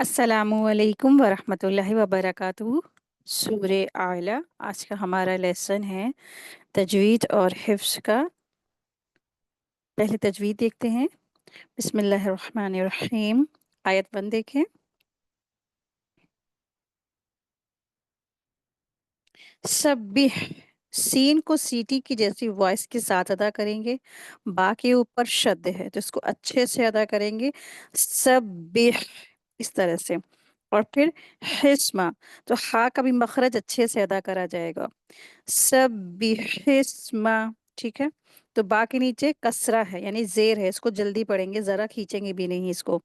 अस्सलामुअलैकुम वरहमतुल्लाहि वबरकातुहू। सूरे आला। आज का हमारा लेसन है तजवीद और हिफ्स का। पहले तजवीद देखते हैं। बिस्मिल्लाहिर्रहमानिर्रहीम। आयत 1 देखें। सब्बिह, सीन को सीटी की जैसी वॉइस के साथ अदा करेंगे। बा के ऊपर शद है तो इसको अच्छे से अदा करेंगे। सब्बिह, इस तरह से। और फिर हिस्मा, तो हा का भी मखरज अच्छे से अदा करा जाएगा। सब्बिहिस्मा। ठीक है। तो बा के नीचे कसरा है यानी जेर है, इसको जल्दी पढ़ेंगे, जरा खींचेंगे भी नहीं इसको।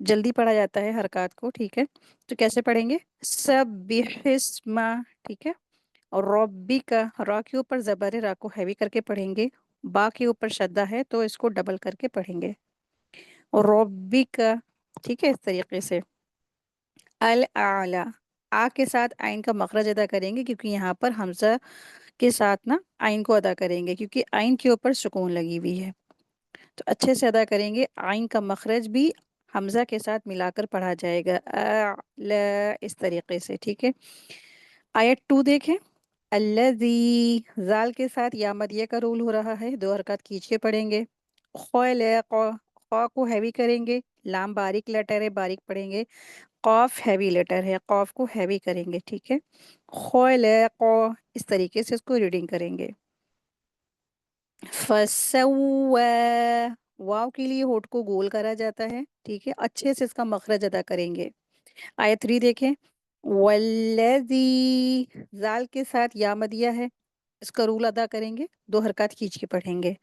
जल्दी पढ़ा जाता है हरकत को। ठीक है। तो कैसे पढ़ेंगे? सब्बिहिस्मा। ठीक है। और रब्बी का, रा के ऊपर जबर है, रा को हैवी करके पढ़ेंगे। बा के ऊपर शद्दा है तो इसको डबल करके पढ़ेंगे। और रब्बी का, ठीक है, इस तरीके से। अल आला, आ के साथ आइन का मखरज अदा करेंगे क्योंकि यहाँ पर हमजा के साथ ना आइन को अदा करेंगे क्योंकि आइन के ऊपर सुकून लगी हुई है। तो अच्छे से अदा करेंगे। आइन का मखरज भी हमजा के साथ मिलाकर पढ़ा जाएगा, अ ल, इस तरीके से। ठीक है। आयत 2 देखें। अल्लज़ी, जाल के साथ या मदिया का रूल हो रहा है, दो हरकत खींच के पढ़ेंगे। ख्वा को हैवी करेंगे। लाम बारीक लेटर है, बारीक पढ़ेंगे। कॉफ हैवी लेटर है, कॉफ को हैवी करेंगे। ठीक है। ख्वा, इस तरीके से इसको रीडिंग करेंगे। फसव्वा, वाव के लिए होठ को गोल करा जाता है। ठीक है। अच्छे से इसका मखरज अदा करेंगे। आयत 3 देखें। वल्लज़ी, जाल के साथ या मदिया है, इसका रूल अदा करेंगे, दो हरकत खींच के पढ़ेंगे।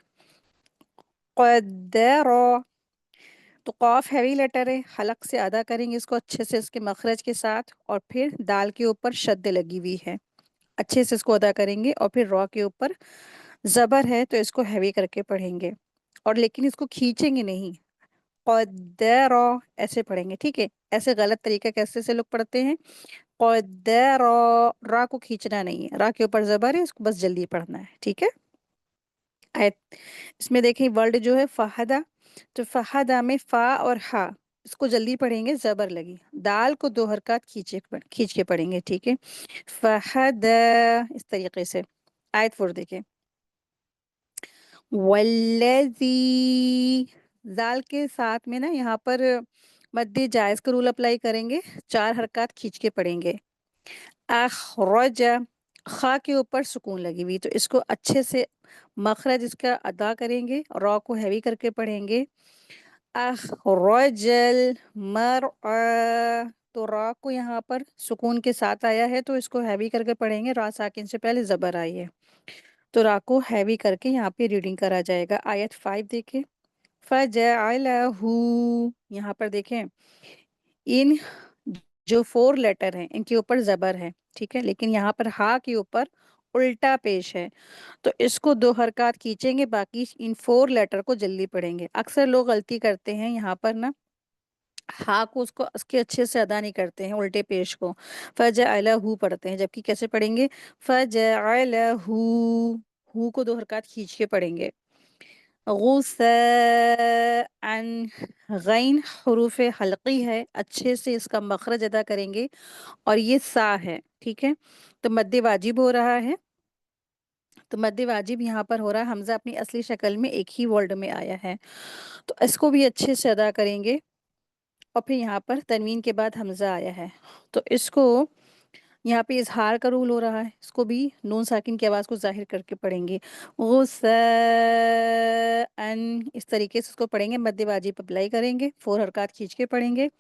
क़द्दर, तो कॉफ हैवी लेटर है, हलक से अदा करेंगे इसको अच्छे से इसके मखरज के साथ। और फिर दाल के ऊपर शद्द लगी हुई है, अच्छे से इसको अदा करेंगे। और फिर रॉ के ऊपर जबर है तो इसको हैवी करके पढ़ेंगे, और लेकिन इसको खींचेंगे नहीं। क़द्दर, ऐसे पढ़ेंगे। ठीक है। ऐसे गलत तरीका कैसे से लोग पढ़ते हैं। क़द्दर, रा को खींचना नहीं है, रा के ऊपर जबर है, इसको बस जल्दी पढ़ना है। ठीक है। आयत, इसमें देखें वर्ड जो है फहदा, तो फहदा में फा और हा, इसको जल्दी पढ़ेंगे, जबर लगी। दाल को दो हरकत खींच के पढ़ेंगे। ठीक है। फहदा, इस तरीके से। आयत 4 देखें। वल्लज़ी, जाल के साथ में ना यहाँ पर मद्दे जायज का रूल अप्लाई करेंगे, चार हरकत खींच के पढ़ेंगे। अखरज, खा के ऊपर सुकून लगी हुई तो इसको अच्छे से मखरज इसका अदा करेंगे, रॉ को हैवी करके पढ़ेंगे। अखरजल मरअ, तो रॉ को यहाँ पर सुकून के साथ आया है तो इसको हैवी करके पढ़ेंगे, रा साकिन से पहले जबर आई है तो रा को हैवी करके यहाँ पे रीडिंग करा जाएगा। आयत 5 देखें। फजअलहू, यहाँ पर देखें, इन जो 4 लेटर हैं इनके ऊपर जबर है। ठीक है। लेकिन यहाँ पर हा के ऊपर उल्टा पेश है तो इसको दो हरकत खींचेंगे, बाकी इन 4 लेटर को जल्दी पढ़ेंगे। अक्सर लोग गलती करते हैं यहाँ पर ना, हा को उसको उसके अच्छे से अदा नहीं करते हैं, उल्टे पेश को फजअलहू पढ़ते हैं, जबकि कैसे पढ़ेंगे? फजअलहू, हू को दो हरकत खींच के पढ़ेंगे। गुस्साअन, गैन हरूफ हल्की है, अच्छे से इसका मखरज अदा करेंगे। और ये सा है। ठीक है। तो मद्दे वाजिब हो रहा है, तो मद्दे वाजिब यहाँ पर हो रहा है, हमजा अपनी असली शक्ल में एक ही वर्ड में आया है तो इसको भी अच्छे से अदा करेंगे। और फिर यहाँ पर तनवीन के बाद हमजा आया है तो इसको, यहाँ पे इजहार का रूल हो रहा है, इसको भी नून साकिन की आवाज़ को जाहिर करके पढ़ेंगे। गुस्साअन, इस तरीके से इसको पढ़ेंगे, मद्दे वाजिब अप्लाई करेंगे, 4 हरकत खींच के पढ़ेंगे।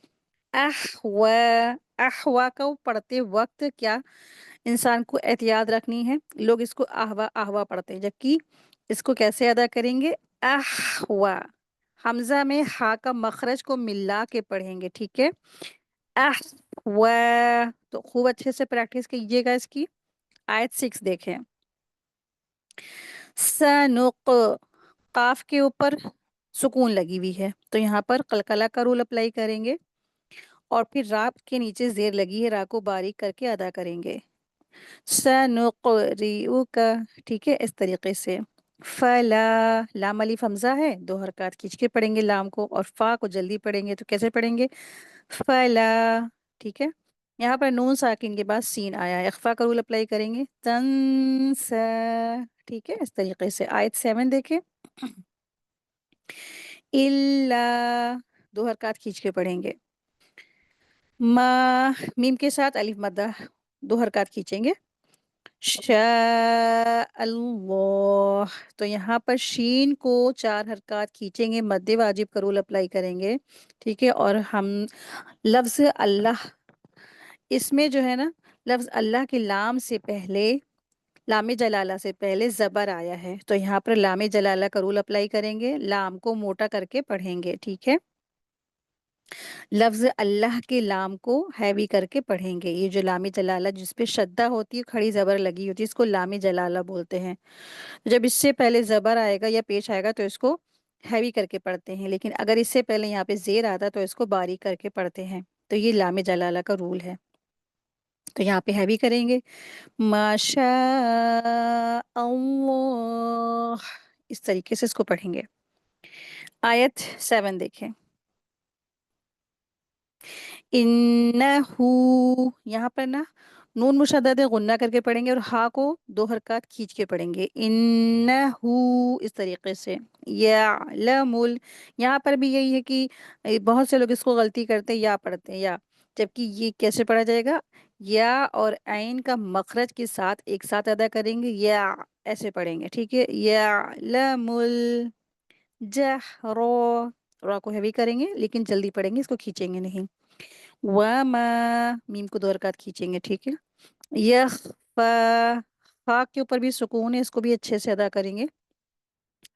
अहवा, अहवा को पढ़ते वक्त क्या इंसान को एहतियात रखनी है, लोग इसको आहवा आहवा पढ़ते हैं, जबकि इसको कैसे अदा करेंगे? अहवा, हमजा में हा का मखरज को मिला के पढ़ेंगे। ठीक है। अहवा, तो खूब अच्छे से प्रैक्टिस कीजिएगा इसकी। आयत 6 देखें। सनुक, काफ के ऊपर सुकून लगी हुई है तो यहाँ पर कलकला का रूल अप्लाई करेंगे। और फिर रा के नीचे जेर लगी है, रा को बारीक करके अदा करेंगे। सनुक़रिउका, ठीक है, इस तरीके से। फला, लाम अलीफ हमजा है, दो हरकत खींच के पढ़ेंगे लाम को, और फा को जल्दी पढ़ेंगे तो कैसे पढ़ेंगे? फला। ठीक है। यहाँ पर नून साकिन के बाद सीन आया है, इख्फा का रूल अप्लाई करेंगे, तंसा। ठीक है, इस तरीके से आयत 7 देखें। इल्ला, दो हरकत खींच के पढ़ेंगे। मा, मीम के साथ अलिफ मद्दा, दो हरकत खींचेंगे। अल्लाह, तो यहाँ पर शीन को चार हरकत खींचेंगे, मद्दे वाजिब का रूल अप्लाई करेंगे। ठीक है, और हम लफ्ज अल्लाह, इसमें जो है ना, लफ्ज अल्लाह के लाम से पहले, लामे जलाला से पहले जबर आया है, तो यहाँ पर लामे जलाला का रूल अप्लाई करेंगे, लाम को मोटा करके पढ़ेंगे। ठीक है, लफ्ज अल्लाह के लाम को हैवी करके पढ़ेंगे। ये जो लामी जलाला जिसपे शद्दा होती है, खड़ी जबर लगी होती है, इसको लामी जलाला बोलते हैं। जब इससे पहले जबर आएगा या पेश आएगा तो इसको हैवी करके पढ़ते हैं, लेकिन अगर इससे पहले यहाँ पे जेर आता तो इसको बारीक करके पढ़ते हैं। तो ये लामे जलाला का रूल है। तो यहाँ पे हैवी करेंगे, माशा अल्लाह, इस तरीके से इसको पढ़ेंगे। आयत 7 देखें। इन्नहू, यहाँ पर ना नून मुशद्दद है, गुन्ना करके पढ़ेंगे, और हा को दो हरकत खींच के पढ़ेंगे, इन्नहू, इस तरीके से। यालमुल, यहाँ पर भी यही है कि बहुत से लोग इसको गलती करते हैं, या पढ़ते हैं या, जबकि ये कैसे पढ़ा जाएगा? या और ऐन का मखरज के साथ एक साथ अदा करेंगे, या ऐसे पढ़ेंगे। ठीक है, यालमुल जहरो, रा को हैवी करेंगे लेकिन जल्दी पढ़ेंगे, इसको खींचेंगे नहीं। वमा, मीम को दो हरकत खींचेंगे। ठीक है, यखफा, फा के ऊपर भी सुकून है, इसको भी अच्छे से अदा करेंगे।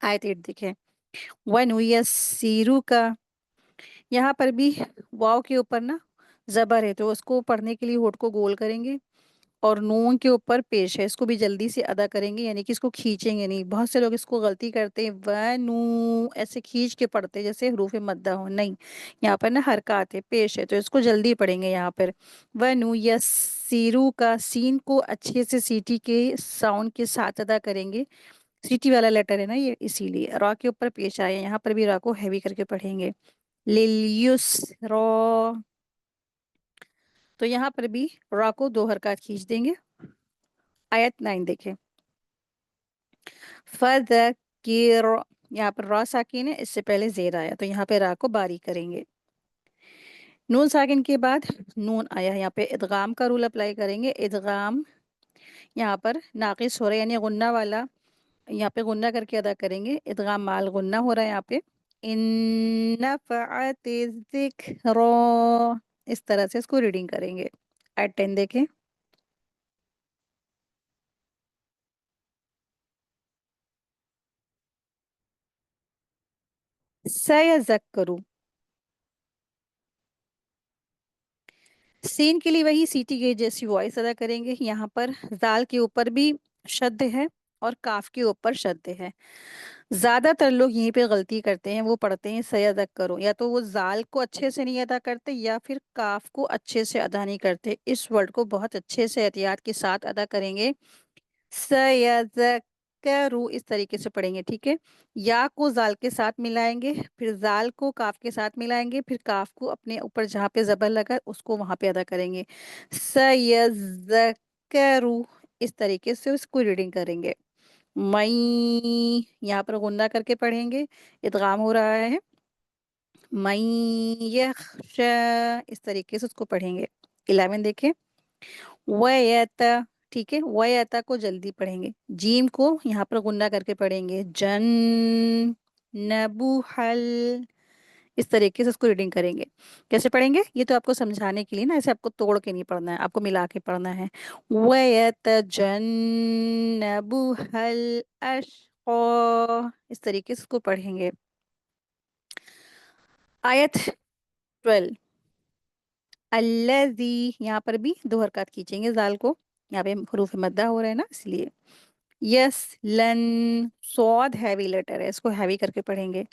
आयत 8 देखें। वनुयस्सिरु का, यहाँ पर भी वाव के ऊपर ना जबर है, तो उसको पढ़ने के लिए होठ को गोल करेंगे, और नून के ऊपर पेश है, इसको भी जल्दी से अदा करेंगे, यानी कि इसको खींचेंगे नहीं। बहुत से लोग इसको गलती करते हैं, व नू ऐसे खींच के पढ़ते हैं जैसे हरूफ मद्दा हो, नहीं, यहाँ पर ना हरकत है, पेश है, तो इसको जल्दी पढ़ेंगे। यहाँ पर व नू या सीरू का, सीन को अच्छे से सीटी के साउंड के साथ अदा करेंगे, सीटी वाला लेटर है ना ये, इसीलिए रा के ऊपर पेश आए, यहाँ पर भी रा को हैवी करके पढ़ेंगे। लिलयुस्रा, तो यहाँ पर भी रा को दो हरकत खींच देंगे। आयत 9 देखें। फदकिर, यहाँ पर रा साकिन है, इससे पहले जेर आया, तो यहाँ पे रा को बारीक करेंगे। नून साकिन के बाद नून आया है, यहाँ पे इदगाम का रूल अप्लाई करेंगे। इदगाम यहाँ पर नाकिस हो रहा है, यानी गुन्ना वाला, यहाँ पे गुन्ना करके अदा करेंगे। इदगाम माल गुन्ना हो रहा है यहाँ पे। इन्नफ़अति ज़िक्रा, इस तरह से इसको रीडिंग करेंगे। एट 10 देखें। सयज़क्करु, सीन के लिए वही सीटी के जैसी वॉइस अदा करेंगे। यहाँ पर जाल के ऊपर भी शद्द है और काफ के ऊपर शद्द है। ज्यादातर लोग यहीं पे गलती करते हैं, वो पढ़ते हैं सयदक करो, या तो वो जाल को अच्छे से नहीं अदा करते या फिर काफ को अच्छे से अदा नहीं करते। इस वर्ड को बहुत अच्छे से एहतियात के साथ अदा करेंगे, सयज़क्करु, इस तरीके से पढ़ेंगे। ठीक है, या को जाल के साथ मिलाएंगे, फिर जाल को काफ के साथ मिलाएंगे, फिर काफ को अपने ऊपर जहाँ पे जबर लगा उसको वहां पे अदा करेंगे। सयज़क्करु, इस तरीके से उसको रीडिंग करेंगे। मई, यहाँ पर गुन्ना करके पढ़ेंगे, इदगाम हो रहा है। मई यख्शा, इस तरीके से उसको पढ़ेंगे। 11 देखें। वयता, ठीक है, वयता को जल्दी पढ़ेंगे, जीम को यहाँ पर गुन्ना करके पढ़ेंगे। जन नबुहल, इस तरीके से उसको रीडिंग करेंगे। कैसे पढ़ेंगे ये तो आपको समझाने के लिए ना, ऐसे आपको तोड़ के नहीं पढ़ना है, आपको मिला के पढ़ना है। वयतजन्नबुहल अशक़ा, इस तरीके से उसको पढ़ेंगे। आयत 12। अल्लज़ी, यहाँ पर भी दो हरकत खींचेंगे जाल को, यहाँ पे हरूफ मद्दा हो रहा है ना, इसलिए। यस लन, सौद हैवी लेटर है, इसको हैवी करके पढ़ेंगे।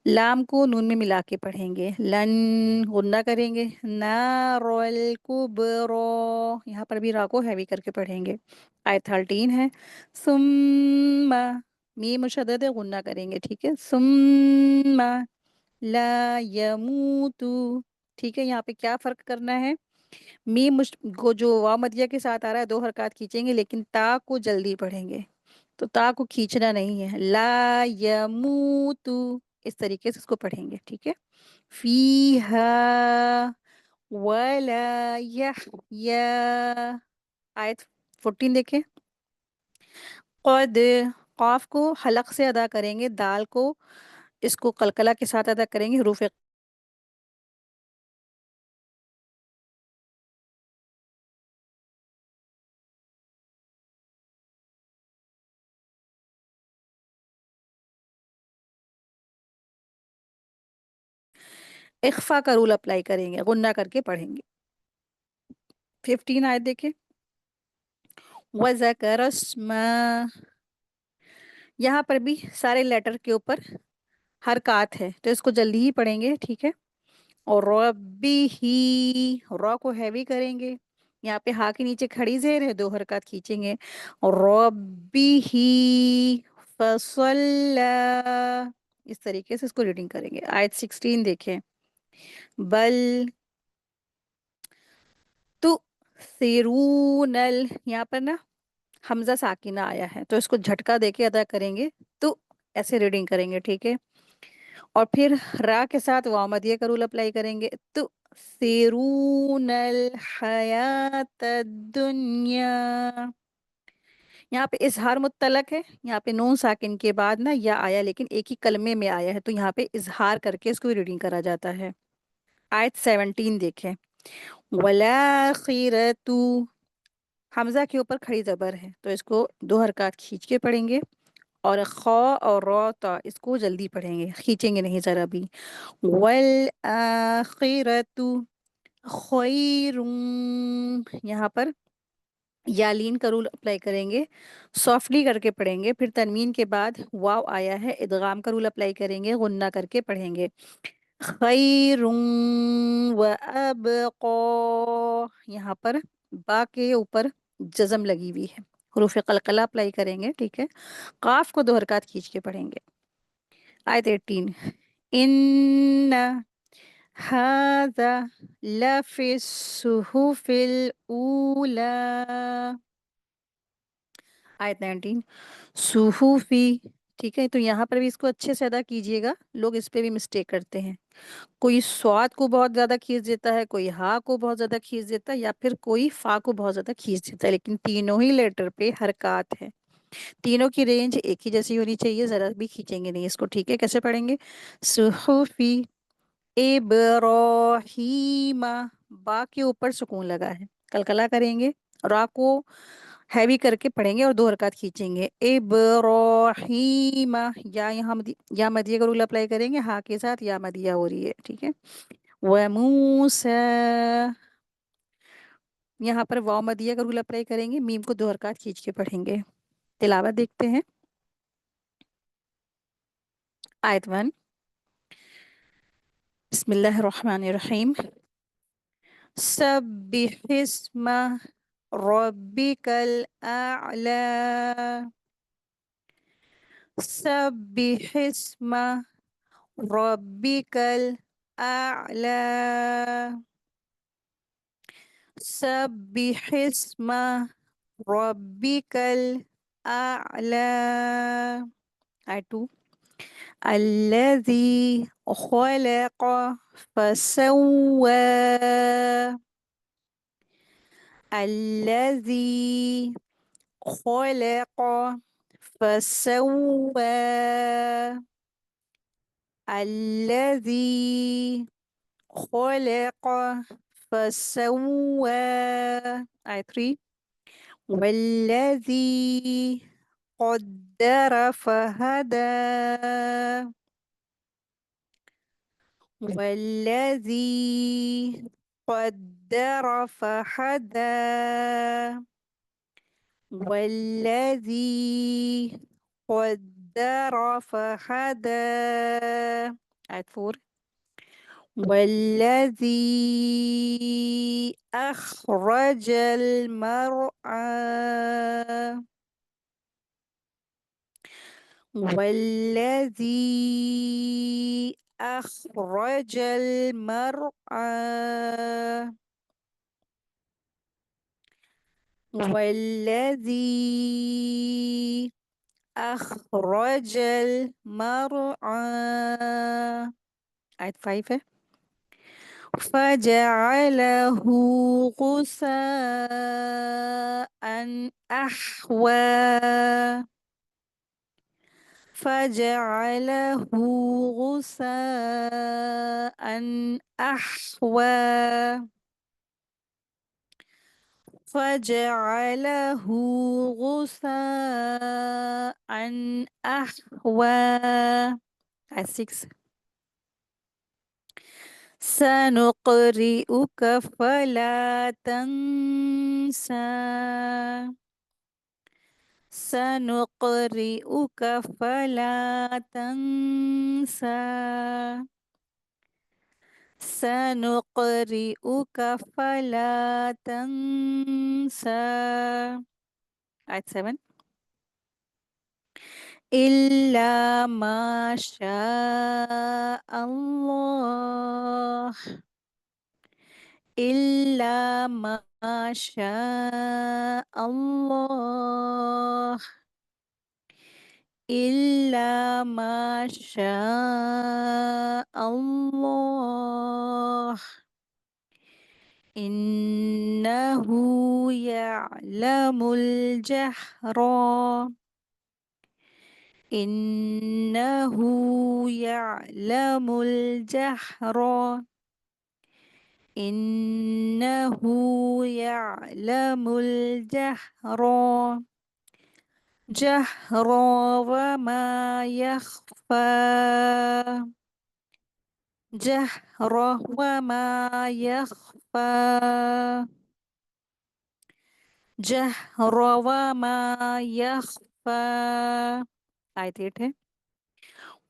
लाम को नून में मिला के पढ़ेंगे। लन गुन्ना करेंगे। नारोल कुबरो, यहाँ पर भी रा को हैवी करके पढ़ेंगे। आयत 13 है। सुम्मा, میم مشدد ہے، غنہ کریں گے، ٹھیک ہے. ثم لا یموتو. ٹھیک ہے، یہاں پہ کیا فرق کرنا ہے؟ کو جو واو مدیہ کے ساتھ آ رہا ہے 2 حرکات کھینچیں گے، لیکن تا کو جلدی پڑھیں گے. تو تا کو کھینچنا نہیں ہے. لا یموتو، اس طریقے سے اس کو پڑھیں گے، ٹھیک ہے. فیہا ولا یحیا. آیت 14 دیکھیں. قد، قاف کو حلق سے ادا کریں گے، دال کو اس کو قلقلہ کے ساتھ ادا کریں گے، حروف اخفا کا رول اپلائی کریں گے، غنہ کر کے پڑھیں گے. 15 آیت دیکھیں. وَذَكَرَ اسْمَ، یہاں پر بھی سارے لیٹر کے اوپر حرکات ہے، تو اس کو جلدی ہی پڑھیں گے، ٹھیک ہے. اور ربی ہی، را کو ہیوی کریں گے. یہاں پہ ہا کے نیچے کھڑی زیر ہے، 2 حرکات کھینچیں گے. اور ربی ہی فصلی، اس طریقے سے اس کو ریڈنگ کریں گے. آیت 16 دیکھیں. بل تو سیرون یہاں پر نا حمزہ ساکنہ آیا ہے، تو اس کو جھٹکا دے کے ادا کریں گے، تو ایسے ریڈنگ کریں گے، ٹھیک ہے. اور پھر را کے ساتھ واو مدیہ کا رول اپلائی کریں گے. تو سیرون الحیات الدنیا. یہاں پہ اظہار مطلق ہے، یہاں پہ نون ساکن کے بعد نا یا آیا، لیکن ایک ہی کلمے میں آیا ہے، تو یہاں پہ اظہار کر کے اس کو ریڈنگ کرا جاتا ہے. آیت 17 دیکھیں. وَالْآخِرَةُ، حمزہ کے اوپر کھڑی زبر ہے، تو اس کو 2 حرکات کھینچ کے پڑھیں گے. اور خا اور را تا اس کو جلدی پڑھیں گے، کھینچیں گے نہیں ذرا بھی. وَالْآخِرَةُ خَيْرٌ، یہاں پر یالین کا رول اپلائی کریں گے، سافٹلی کر کے پڑھیں گے. پھر تنوین کے بعد واو آیا ہے، ادغام کا رول اپلائی کریں گے، غنہ کر کے پڑھیں گے. خیر و ابقا، یہاں پر با کے اوپر جزم لگی ہوئی ہے، حروف قلقلہ اپلائی کریں گے، ٹھیک ہے. قاف کو 2 حرکات کھینچ کے پڑھیں گے. آیت 18. ان هذا لفی الصحف الاولی. آیت 19. صحفی، ٹھیک ہے. تو یہاں پر بھی اس کو اچھے سے ادا کیجئے گا، لوگ اس پہ بھی مسٹیک کرتے ہیں. کوئی سواد کو بہت زیادہ کھینچ دیتا ہے، کوئی ہا کو بہت زیادہ کھینچ دیتا ہے، یا پھر کوئی فا کو بہت زیادہ کھینچ دیتا ہے، لیکن تینوں ہی لیٹر پہ حرکات ہے. تینوں کی رینج ایک ہی جیسی ہونی چاہیے، ذرا بھی کھینچیں گے نہیں اس کو، ٹھیک ہے. کیسے پڑھیں گے؟ صحفی ابراہیم، با کے اوپر سکون لگا ہے، کلکلا کریں گے. را کو ہیوی کر کے پڑھیں گے اور 2 حرکات کھینچیں گے. ابراہیم، یا یہاں یا مدیہ کا رول اپلائی کریں گے، ہا کے ساتھ یا مدیہ ہو رہی ہے، ٹھیک ہے. وَمُوسَى، یہاں پر واو مدیہ کا رول اپلائی کریں گے، میم کو 2 حرکات کھینچ کے پڑھیں گے. تلاوت دیکھتے ہیں. آیت 1. بسم اللہ الرحمن الرحیم. سبح اسم ربک الاعلی. سبح اسم ربک الاعلی. سبح اسم ربک الاعلی. آیت 2. الذي خلق فسوى. الذي خلق فسوى. الذي خلق فسوى. آية 3. والذي قدر فهدى. والذي قدر فهدى. والذي قدر فهدى. آية 4. والذي أخرج المرعى. والذي أخرج المرعى. والذي أخرج المرعى. آية 5 ہے. فجعله غثاء أحوى. فجعله غثاء أحوى. فجعله غثاء أحوى. آية 6. سنقرئك فلا تنسى. سنقرئك فلا تنسى. سنقرئك فلا تنسى. آية 7. إلا ما شاء الله. إلا ما شاء الله. إلا ما شاء الله. إنه يعلم الجهر. إنه يعلم الجهر. إنه يعلم الجهر. جهرا وما يخفى. جهرا وما يخفى. جهرا وما يخفى. آية 8 ہے.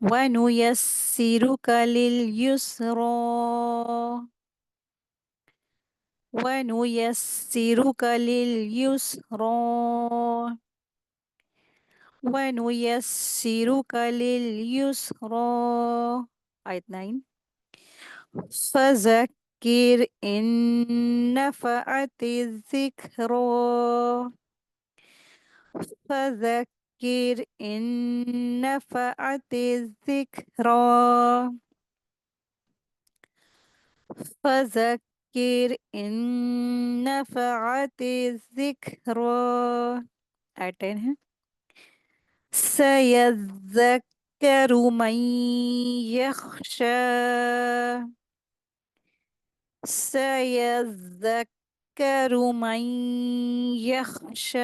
ونيسرك لليسرى. ونيسرك لليسرى. ونيسرك لليسرى. آية 9. فذكر إن نفعت الذكرى. فذكر إن نفعت الذكرى. فذكر إن نفعت الذكرى. آية 10 ہے. سيذكر من يخشى. سيذكر من يخشى.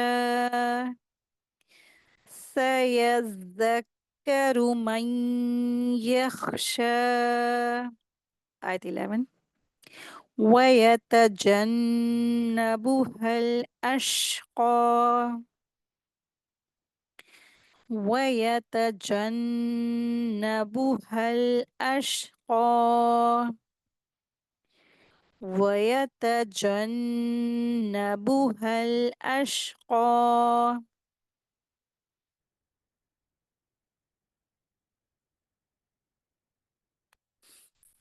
سيذكر من يخشى. آية 11. ويتجنبها الأشقى. ويتجنبها الأشقى. ويتجنبها الأشقى.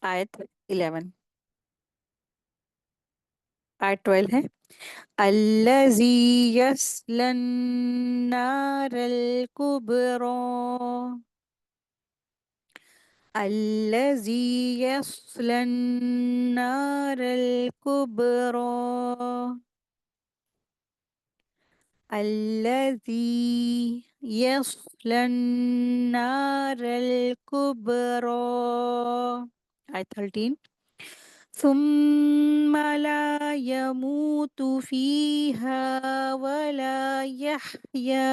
آية 11. آية 12 ہے. الذي يصلى النار الكبرى. الذي يصلى النار الكبرى. الذي يصلى النار الكبرى. آية 13. ثم لا يموت فيها ولا يحيا.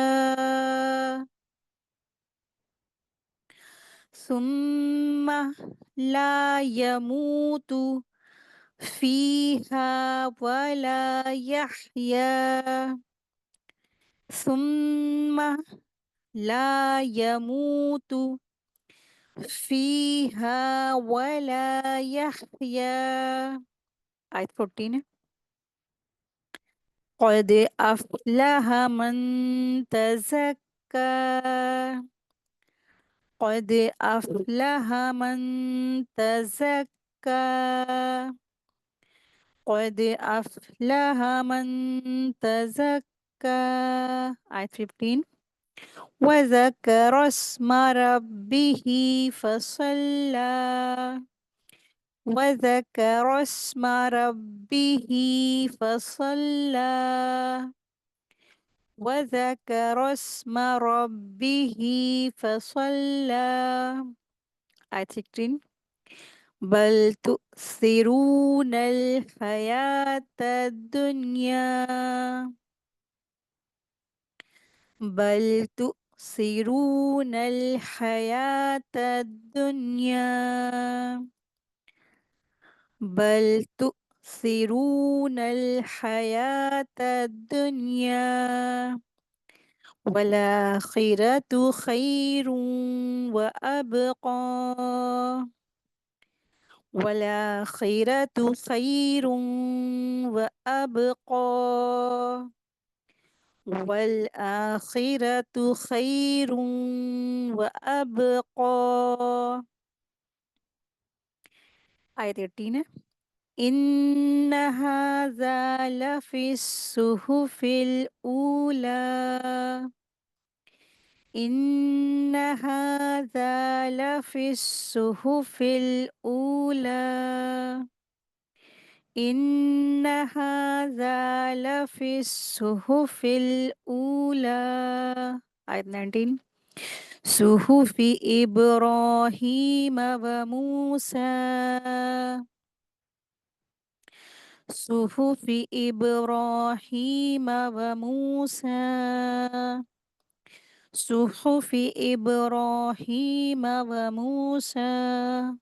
ثم لا يموت فيها ولا يحيا. ثم لا يموت فيها ولا يحيا. آية 14 ہے. قد أفلح من تزكى. قد أفلح من تزكى. قد أفلح من تزكى. آية 15. وذكر اسم ربه فصلى. وذكر اسم ربه فصلى. وذكر اسم ربه فصلى. آية 16. بل تؤثرون الحياة الدنيا. بل تؤثرون الحياة الدنيا. بل تؤثرون الحياة الدنيا والآخرة خير وأبقى. والآخرة خير وأبقى. والآخرة خير وأبقى. آية 13 ہے. إن هذا لفي الصحف الأولى. إن هذا لفي الصحف الأولى. إن هذا لفي الصحف الأولى. آية 19. صحف إبراهيم وموسى. صحف إبراهيم وموسى. صحف إبراهيم وموسى.